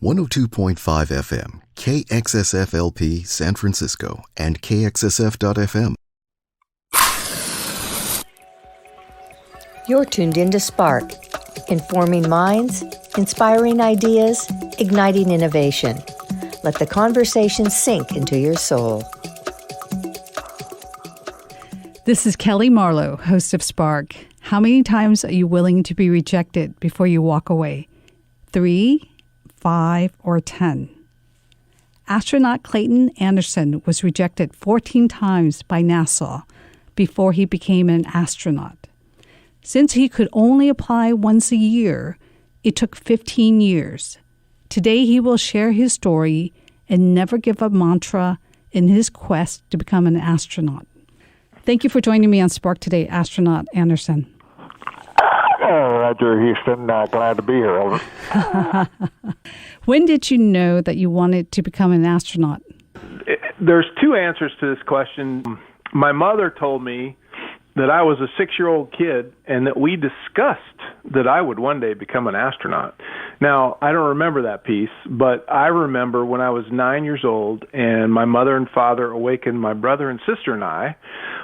102.5 FM, KXSFLP San Francisco, and KXSF.FM. You're tuned into Spark, informing minds, inspiring ideas, igniting innovation. Let the conversation sink into your soul. This is Kellee Marlowe, host of Spark. How many times are you willing to be rejected before you walk away? 3, 5, or 10? Astronaut Clayton Anderson was rejected 14 times by NASA before he became an astronaut. Since he could only apply once a year, it took 15 years. Today he will share his story and never give up mantra in his quest to become an astronaut. Thank you for joining me on Spark today, Astronaut Anderson. Roger, Houston. Glad to be here. Over. When did you know that you wanted to become an astronaut? There's two answers to this question. My mother told me that I was a 6-year-old kid and that we discussed that I would one day become an astronaut. Now, I don't remember that piece, but I remember when I was 9 years old and my mother and father awakened my brother and sister and I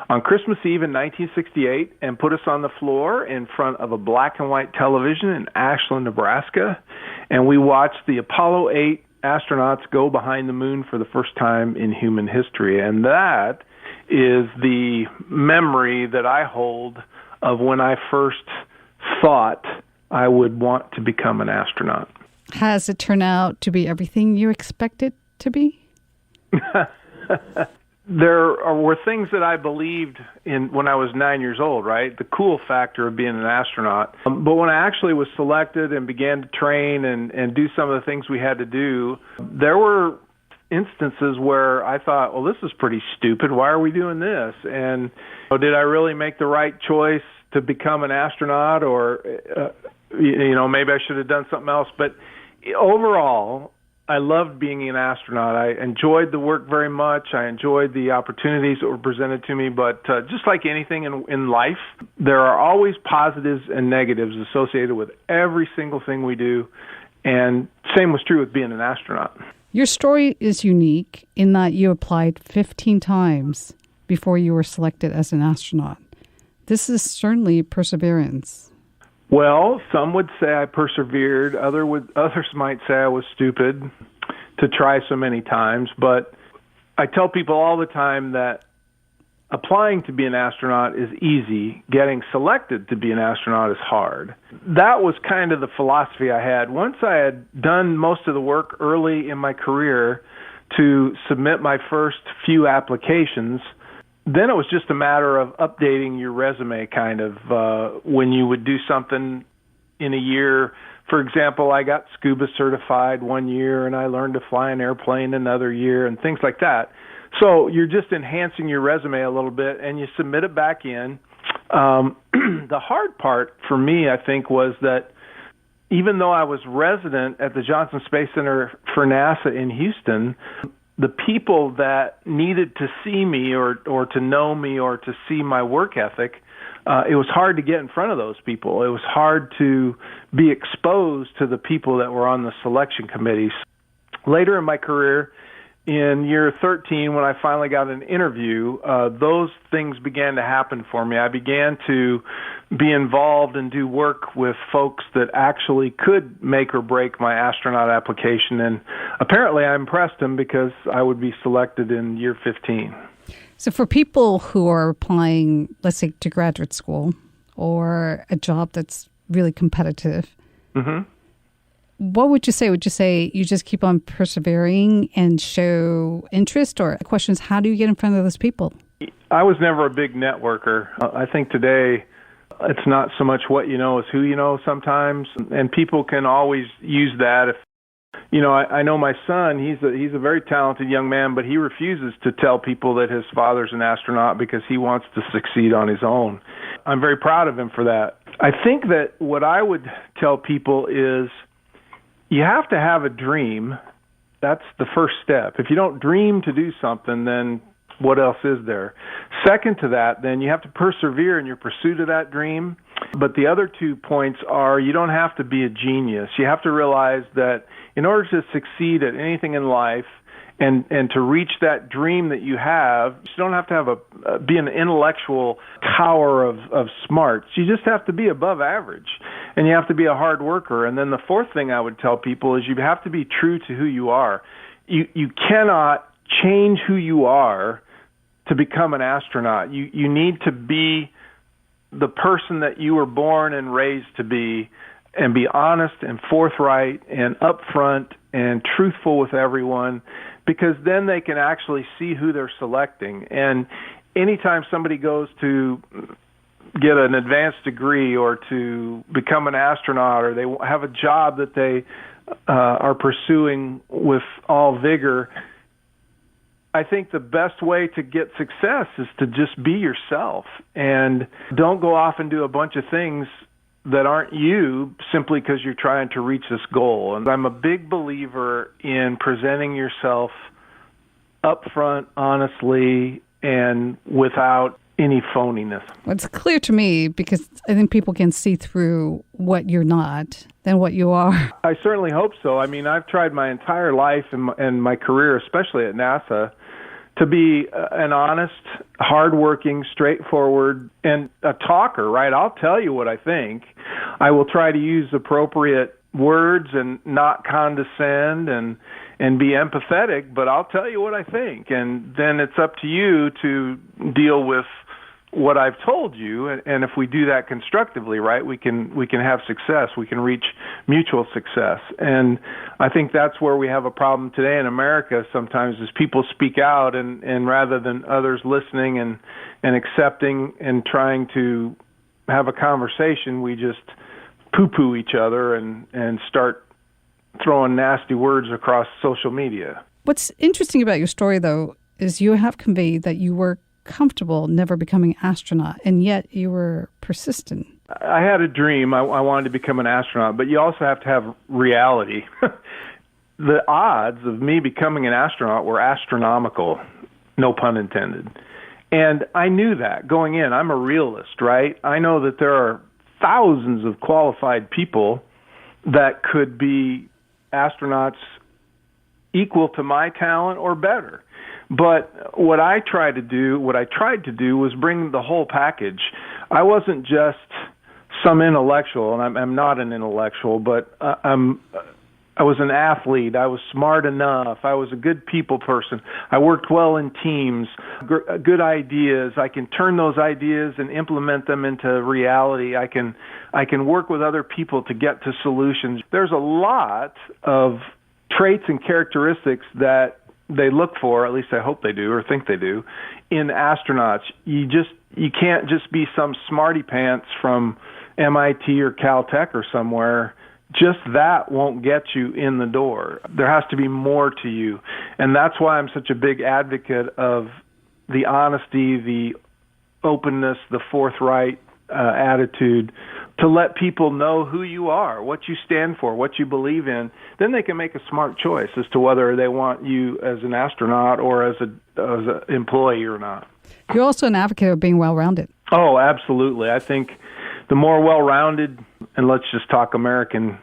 on Christmas Eve in 1968 and put us on the floor in front of a black and white television in Ashland, Nebraska, and we watched the Apollo 8 astronauts go behind the moon for the first time in human history. And that is the memory that I hold of when I first thought I would want to become an astronaut. Has it turned out to be everything you expected to be? There were things that I believed in when I was 9 years old, right? The cool factor of being an astronaut. But when I actually was selected and began to train and do some of the things we had to do, there were instances where I thought, well, this is pretty stupid. Why are we doing this? And did I really make the right choice to become an astronaut? Or, maybe I should have done something else. But overall, I loved being an astronaut. I enjoyed the work very much. I enjoyed the opportunities that were presented to me. But just like anything in life, there are always positives and negatives associated with every single thing we do. And same was true with being an astronaut. Your story is unique in that you applied 15 times before you were selected as an astronaut. This is certainly perseverance. Well, some would say I persevered. Others might say I was stupid to try so many times. But I tell people all the time that applying to be an astronaut is easy. Getting selected to be an astronaut is hard. That was kind of the philosophy I had. Once I had done most of the work early in my career to submit my first few applications, then it was just a matter of updating your resume kind of when you would do something in a year. For example, I got scuba certified one year and I learned to fly an airplane another year and things like that. So you're just enhancing your resume a little bit and you submit it back in. The hard part for me, I think, was that even though I was resident at the Johnson Space Center for NASA in Houston, the people that needed to see me or to know me or to see my work ethic, it was hard to get in front of those people. It was hard to be exposed to the people that were on the selection committees. Later in my career, in year 13, when I finally got an interview, those things began to happen for me. I began to be involved and do work with folks that actually could make or break my astronaut application. And apparently I impressed them because I would be selected in year 15. So for people who are applying, let's say, to graduate school or a job that's really competitive, what would you say? Would you say you just keep on persevering and show interest? Or the question is, how do you get in front of those people? I was never a big networker. I think today it's not so much what you know as who you know sometimes. And people can always use that. If I know my son, he's a very talented young man, but he refuses to tell people that his father's an astronaut because he wants to succeed on his own. I'm very proud of him for that. I think that what I would tell people is, you have to have a dream. That's the first step. If you don't dream to do something, then what else is there? Second to that, then you have to persevere in your pursuit of that dream. But the other 2 points are you don't have to be a genius. You have to realize that in order to succeed at anything in life and to reach that dream that you have, you don't have to be an intellectual tower of smarts. You just have to be above average, and you have to be a hard worker. And then the 4th thing I would tell people is you have to be true to who you are. You cannot change who you are to become an astronaut. You need to be the person that you were born and raised to be, and be honest and forthright and upfront and truthful with everyone, because then they can actually see who they're selecting. And anytime somebody goes to get an advanced degree or to become an astronaut, or they have a job that they are pursuing with all vigor, I think the best way to get success is to just be yourself and don't go off and do a bunch of things that aren't you simply because you're trying to reach this goal. And I'm a big believer in presenting yourself upfront, honestly, and without any phoniness. Well, it's clear to me, because I think people can see through what you're not than what you are. I certainly hope so. I mean, I've tried my entire life and my career, especially at NASA, to be an honest, hardworking, straightforward, and a talker, right? I'll tell you what I think. I will try to use appropriate words and not condescend and be empathetic, but I'll tell you what I think. And then it's up to you to deal with what I've told you, and if we do that constructively, right, we can have success. We can reach mutual success. And I think that's where we have a problem today in America sometimes, is people speak out, and rather than others listening and accepting and trying to have a conversation, we just poo-poo each other and start throwing nasty words across social media. What's interesting about your story, though, is you have conveyed that you were comfortable never becoming an astronaut, and yet you were persistent. I had a dream. I wanted to become an astronaut, but you also have to have reality. The odds of me becoming an astronaut were astronomical, no pun intended. And I knew that going in. I'm a realist, right? I know that there are thousands of qualified people that could be astronauts equal to my talent or better. But what I tried to do was bring the whole package. I wasn't just some intellectual, and I'm not an intellectual, but I was an athlete. I was smart enough. I was a good people person. I worked well in teams, good ideas. I can turn those ideas and implement them into reality. I can work with other people to get to solutions. There's a lot of traits and characteristics that they look for, at least I hope they do or think they do, in astronauts. You can't just be some smarty pants from MIT or Caltech or somewhere. Just that won't get you in the door. There has to be more to you. And that's why I'm such a big advocate of the honesty, the openness, the forthright attitude, to let people know who you are, what you stand for, what you believe in. Then they can make a smart choice as to whether they want you as an astronaut or as an employee or not. You're also an advocate of being well-rounded. Oh, absolutely. I think the more well-rounded, and let's just talk American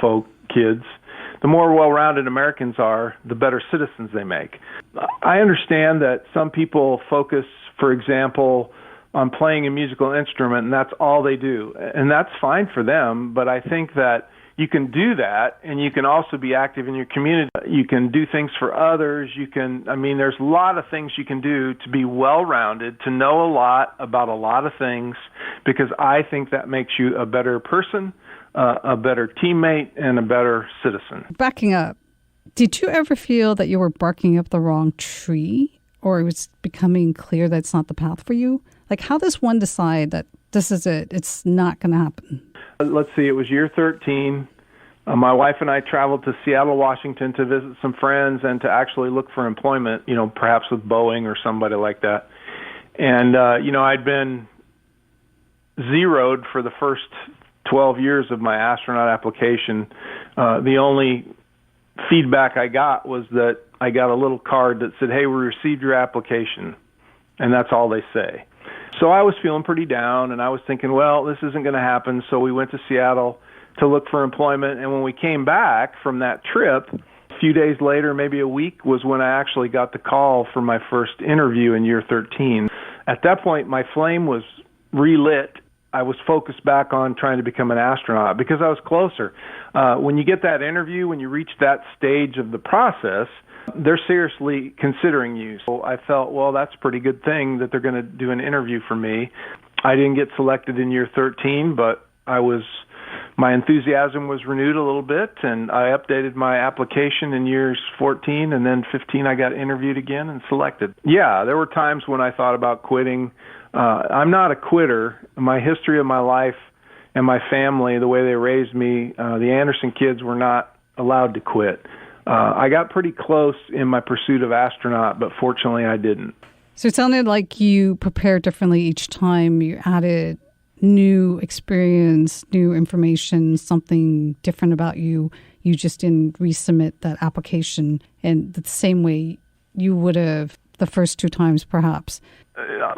folk, kids, the more well-rounded Americans are, the better citizens they make. I understand that some people focus, for example, on playing a musical instrument, and that's all they do. And that's fine for them, but I think that you can do that, and you can also be active in your community. You can do things for others. There's a lot of things you can do to be well-rounded, to know a lot about a lot of things, because I think that makes you a better person, a better teammate, and a better citizen. Backing up, did you ever feel that you were barking up the wrong tree, or it was becoming clear that it's not the path for you? Like, how does one decide that this is it, it's not going to happen? Let's see, it was year 13. My wife and I traveled to Seattle, Washington to visit some friends and to actually look for employment, perhaps with Boeing or somebody like that. And, I'd been zeroed for the first 12 years of my astronaut application. The only feedback I got was that I got a little card that said, "Hey, we received your application." And that's all they say. So I was feeling pretty down, and I was thinking, well, this isn't going to happen. So we went to Seattle to look for employment. And when we came back from that trip, a few days later, maybe a week, was when I actually got the call for my first interview in year 13. At that point, my flame was relit. I was focused back on trying to become an astronaut because I was closer. When you get that interview, when you reach that stage of the process, they're seriously considering you. So I felt, well, that's a pretty good thing that they're going to do an interview for me. I didn't get selected in year 13, but my enthusiasm was renewed a little bit, and I updated my application in years 14, and then 15 I got interviewed again and selected. Yeah, there were times when I thought about quitting. I'm not a quitter. My history of my life and my family, the way they raised me, the Anderson kids were not allowed to quit. I got pretty close in my pursuit of astronaut, but fortunately I didn't. So it sounded like you prepared differently each time. You added new experience, new information, something different about you. You just didn't resubmit that application in the same way you would have the first two times, perhaps.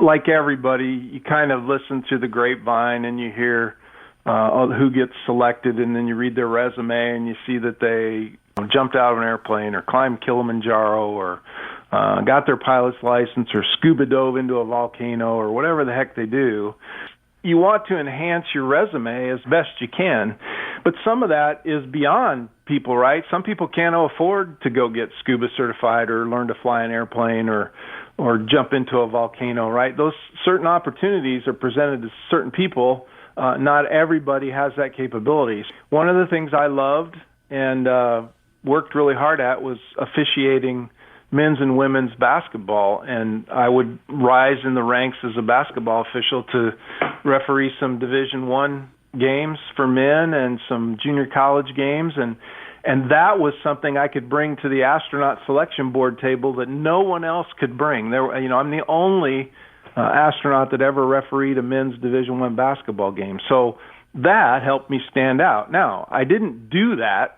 Like everybody, you kind of listen to the grapevine and you hear who gets selected, and then you read their resume and you see that they jumped out of an airplane or climbed Kilimanjaro or got their pilot's license or scuba dove into a volcano or whatever the heck they do. You want to enhance your resume as best you can, but some of that is beyond people, right? Some people can't afford to go get scuba certified or learn to fly an airplane or jump into a volcano, right? Those certain opportunities are presented to certain people. Not everybody has that capability. One of the things I loved and worked really hard at was officiating men's and women's basketball, and I would rise in the ranks as a basketball official to referee some Division I games for men and some junior college games, and that was something I could bring to the astronaut selection board table that no one else could bring. I'm the only astronaut that ever refereed a men's Division I basketball game, so that helped me stand out. Now, I didn't do that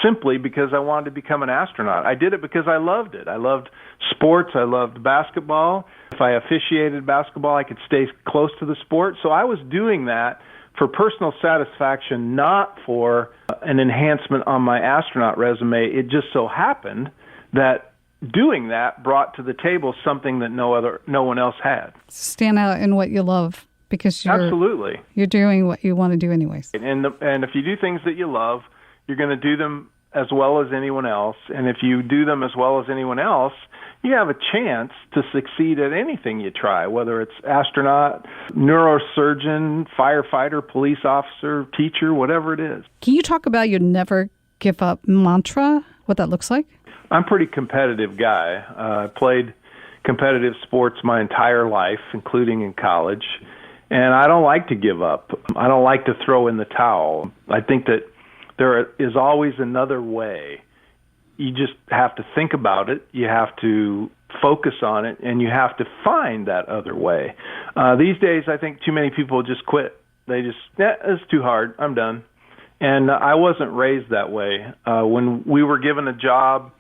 simply because I wanted to become an astronaut. I did it because I loved it. I loved sports. I loved basketball. If I officiated basketball, I could stay close to the sport. So I was doing that for personal satisfaction, not for an enhancement on my astronaut resume. It just so happened that doing that brought to the table something that no one else had. Stand out in what you love because absolutely you're doing what you want to do anyways. And if you do things that you love, you're going to do them as well as anyone else. And if you do them as well as anyone else, you have a chance to succeed at anything you try, whether it's astronaut, neurosurgeon, firefighter, police officer, teacher, whatever it is. Can you talk about your never give up mantra, what that looks like? I'm a pretty competitive guy. I played competitive sports my entire life, including in college. And I don't like to give up. I don't like to throw in the towel. I think that there is always another way. You just have to think about it. You have to focus on it, and you have to find that other way. These days, I think too many people just quit. They just, it's too hard. I'm done. And I wasn't raised that way. When we were given a job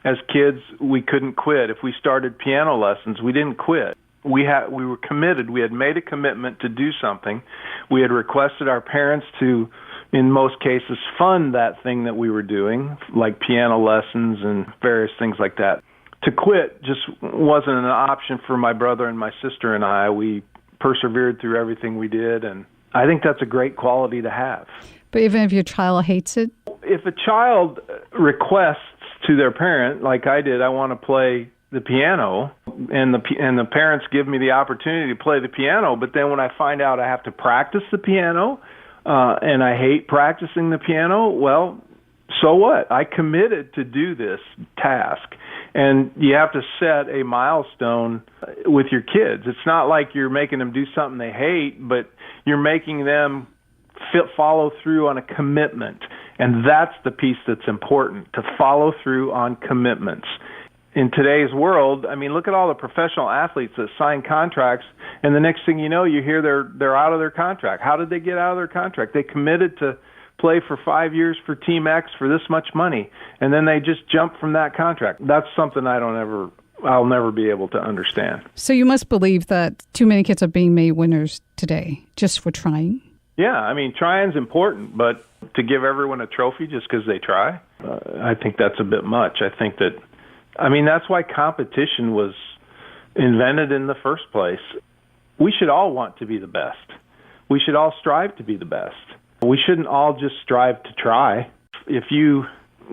as kids, we couldn't quit. If we started piano lessons, we didn't quit. We were committed. We had made a commitment to do something. We had requested our parents to, in most cases, fund that thing that we were doing, like piano lessons and various things like that. To quit just wasn't an option for my brother and my sister and I. We persevered through everything we did, and I think that's a great quality to have. But even if your child hates it? If a child requests to their parent, like I did, I want to play the piano, and the parents give me the opportunity to play the piano, but then when I find out I have to practice the piano, and I hate practicing the piano, well, so what? I committed to do this task. And you have to set a milestone with your kids. It's not like you're making them do something they hate, but you're making them follow through on a commitment. And that's the piece that's important, to follow through on commitments. In today's world, I mean, look at all the professional athletes that sign contracts, and the next thing you know, you hear they're out of their contract. How did they get out of their contract? They committed to play for 5 years for Team X for this much money, and then they just jump from that contract. That's something I don't ever I'll never be able to understand. So you must believe that too many kids are being made winners today just for trying. Yeah, I mean, trying's important, but to give everyone a trophy just because they try, I think that's a bit much. That's why competition was invented in the first place. We should all want to be the best. We should all strive to be the best. We shouldn't all just strive to try. If you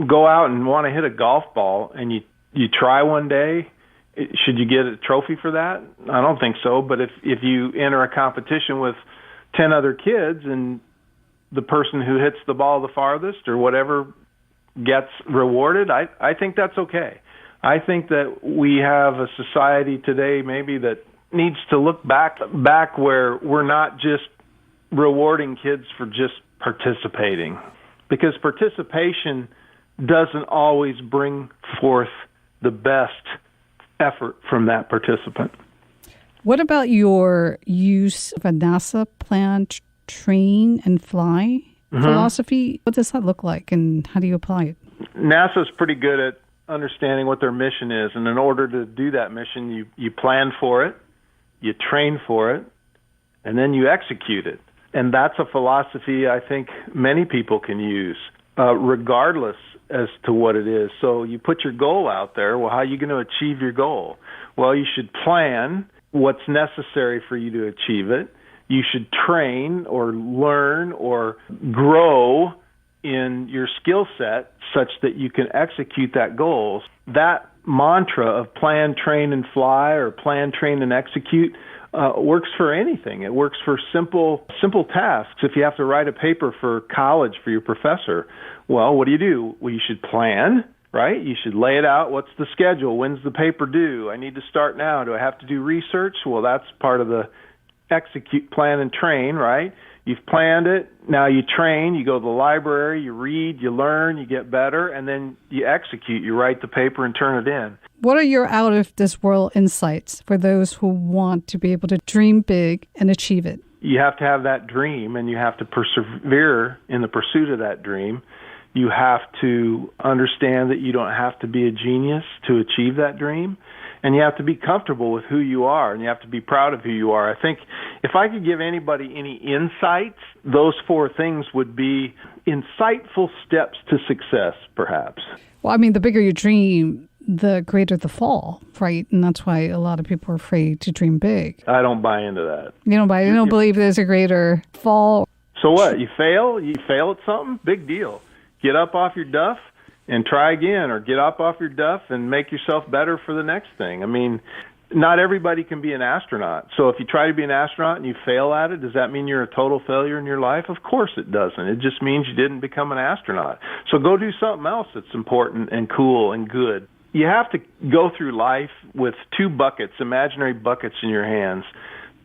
go out and want to hit a golf ball and you try one day, should you get a trophy for that? I don't think so. But if you enter a competition with 10 other kids and the person who hits the ball the farthest or whatever gets rewarded, I think that's okay. I think that we have a society today maybe that needs to look back where we're not just rewarding kids for just participating, because participation doesn't always bring forth the best effort from that participant. What about your use of a NASA plan, train and fly philosophy? What does that look like and how do you apply it? NASA's pretty good at understanding what their mission is, and in order to do that mission, you plan for it, you train for it, and then you execute it. And that's a philosophy I think many people can use, regardless as to what it is. So you put your goal out there. Well, how are you going to achieve your goal? Well, you should plan what's necessary for you to achieve it. You should train or learn or grow in your skill set such that you can execute that goal. That mantra of plan, train, and fly, or plan, train, and execute, works for anything. It works for simple tasks. If you have to write a paper for college for your professor, well, what do? Well, you should plan, right? You should lay it out. What's the schedule? When's the paper due? I need to start now. Do I have to do research? Well, that's part of the execute, plan, and train, right? You've planned it. Now you train. You go to the library. You read. You learn. You get better. And then you execute. You write the paper and turn it in. What are your out-of-this-world insights for those who want to be able to dream big and achieve it? You have to have that dream, and you have to persevere in the pursuit of that dream. You have to understand that you don't have to be a genius to achieve that dream. And you have to be comfortable with who you are, and you have to be proud of who you are. I think if I could give anybody any insights, those 4 things would be insightful steps to success, perhaps. Well, the bigger you dream, the greater the fall, right? And that's why a lot of people are afraid to dream big. I don't buy into that. You don't believe there's a greater fall? So what? You fail at something? Big deal. Get up off your duff and try again, or get up off your duff and make yourself better for the next thing. Not everybody can be an astronaut. So if you try to be an astronaut and you fail at it, does that mean you're a total failure in your life? Of course it doesn't. It just means you didn't become an astronaut. So go do something else that's important and cool and good. You have to go through life with 2 buckets, imaginary buckets in your hands.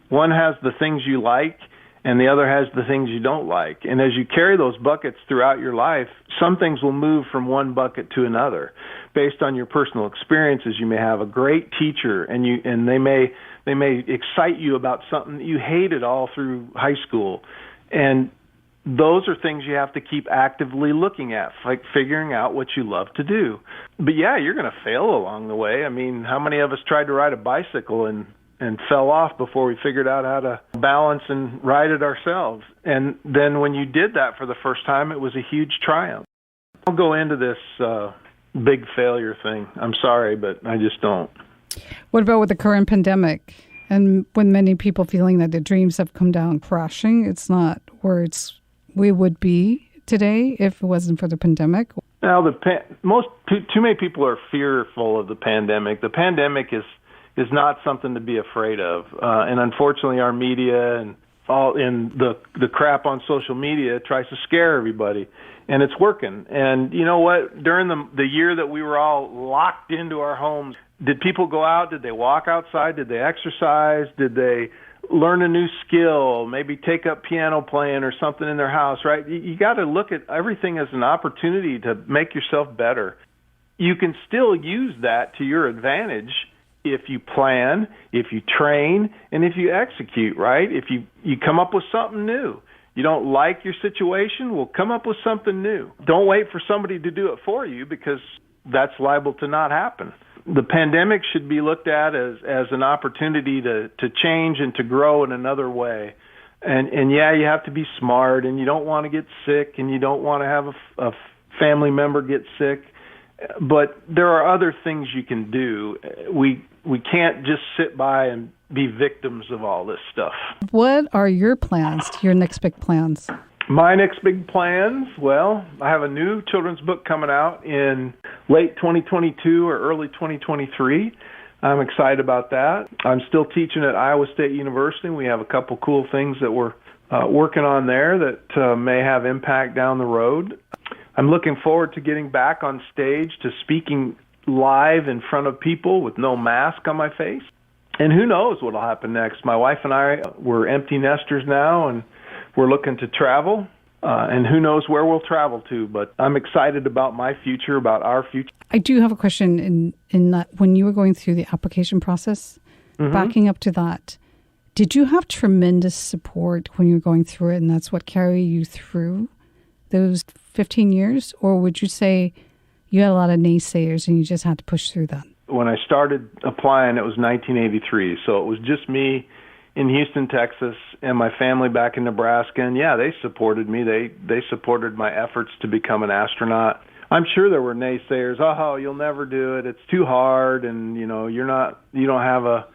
One has the things you like, and the other has the things you don't like. And as you carry those buckets throughout your life, some things will move from one bucket to another. Based on your personal experiences, you may have a great teacher, and they may excite you about something that you hated all through high school. And those are things you have to keep actively looking at, like figuring out what you love to do. But yeah, you're going to fail along the way. How many of us tried to ride a bicycle and fell off before we figured out how to balance and ride it ourselves? And then when you did that for the first time, it was a huge triumph. I'll go into this big failure thing. I'm sorry, but I just don't. What about with the current pandemic? And when many people feeling that their dreams have come down crashing, it's not where we would be today if it wasn't for the pandemic? Now, too many people are fearful of the pandemic. The pandemic is not something to be afraid of. And unfortunately, our media and all in the crap on social media tries to scare everybody, and it's working. And you know what? During the year that we were all locked into our homes, did people go out? Did they walk outside? Did they exercise? Did they learn a new skill? Maybe take up piano playing or something in their house, right? You got to look at everything as an opportunity to make yourself better. You can still use that to your advantage if you plan, if you train, and if you execute, right? If you come up with something new. You don't like your situation? Well, come up with something new. Don't wait for somebody to do it for you, because that's liable to not happen. the pandemic should be looked at as an opportunity to change and to grow in another way. And yeah, you have to be smart, and you don't want to get sick, and you don't want to have a family member get sick. But there are other things you can do. We can't just sit by and be victims of all this stuff. What are your plans, your next big plans? My next big plans, well, I have a new children's book coming out in late 2022 or early 2023. I'm excited about that. I'm still teaching at Iowa State University. We have a couple cool things that we're working on there that may have impact down the road. I'm looking forward to getting back on stage to speaking live in front of people with no mask on my face. And who knows what will happen next. My wife and I, we're empty nesters now, and we're looking to travel. And who knows where we'll travel to. But I'm excited about my future, about our future. I do have a question in that when you were going through the application process, backing up to that, did you have tremendous support when you were going through it, and that's what carried you through those 15 years? Or would you say you had a lot of naysayers and you just had to push through that? When I started applying, it was 1983, so it was just me in Houston, Texas, and my family back in Nebraska, and yeah, they supported me. They supported my efforts to become an astronaut. I'm sure there were naysayers. Oh, you'll never do it. It's too hard, and you don't have a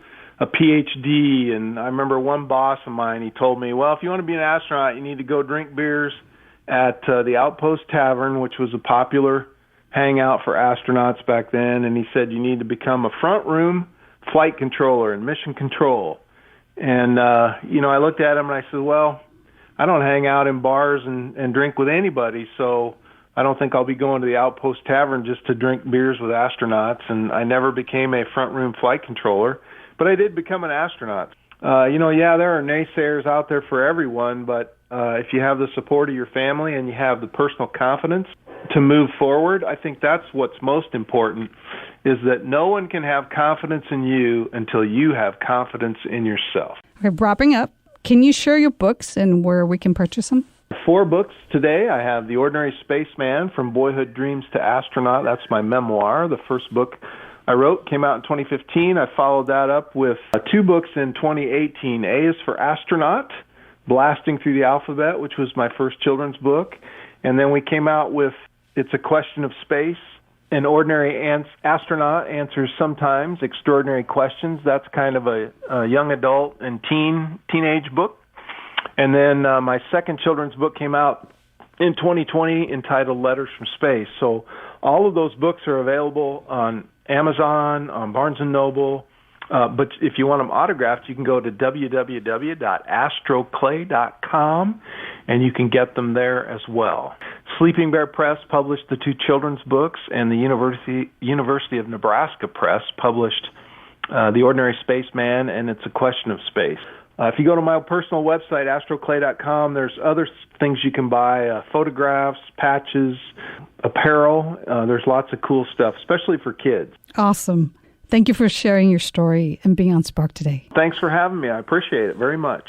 PhD. And I remember one boss of mine. He told me, well, if you want to be an astronaut, you need to go drink beers at the Outpost Tavern, which was a popular hangout for astronauts back then. And he said you need to become a front room flight controller in mission control. And I looked at him and I said, well, I don't hang out in bars and drink with anybody, so I don't think I'll be going to the Outpost Tavern just to drink beers with astronauts. And I never became a front room flight controller, but I did become an astronaut. There are naysayers out there for everyone, but if you have the support of your family and you have the personal confidence to move forward, I think that's what's most important, is that no one can have confidence in you until you have confidence in yourself. Okay, wrapping up, can you share your books and where we can purchase them? 4 books today. I have The Ordinary Spaceman, From Boyhood Dreams to Astronaut. That's my memoir. The first book I wrote came out in 2015. I followed that up with 2 books in 2018. A is for Astronaut, Blasting Through the Alphabet, which was my first children's book. And then we came out with It's a Question of Space. An Ordinary Astronaut Answers Sometimes Extraordinary Questions. That's kind of a young adult and teenage book. And then my second children's book came out in 2020 entitled Letters from Space. So all of those books are available on Amazon, on Barnes & Noble. But if you want them autographed, you can go to www.astroclay.com, and you can get them there as well. Sleeping Bear Press published the 2 children's books, and the University of Nebraska Press published The Ordinary Spaceman and It's a Question of Space. If you go to my personal website, astroclay.com, there's other things you can buy, photographs, patches, apparel. There's lots of cool stuff, especially for kids. Awesome. Thank you for sharing your story and being on Spark today. Thanks for having me. I appreciate it very much.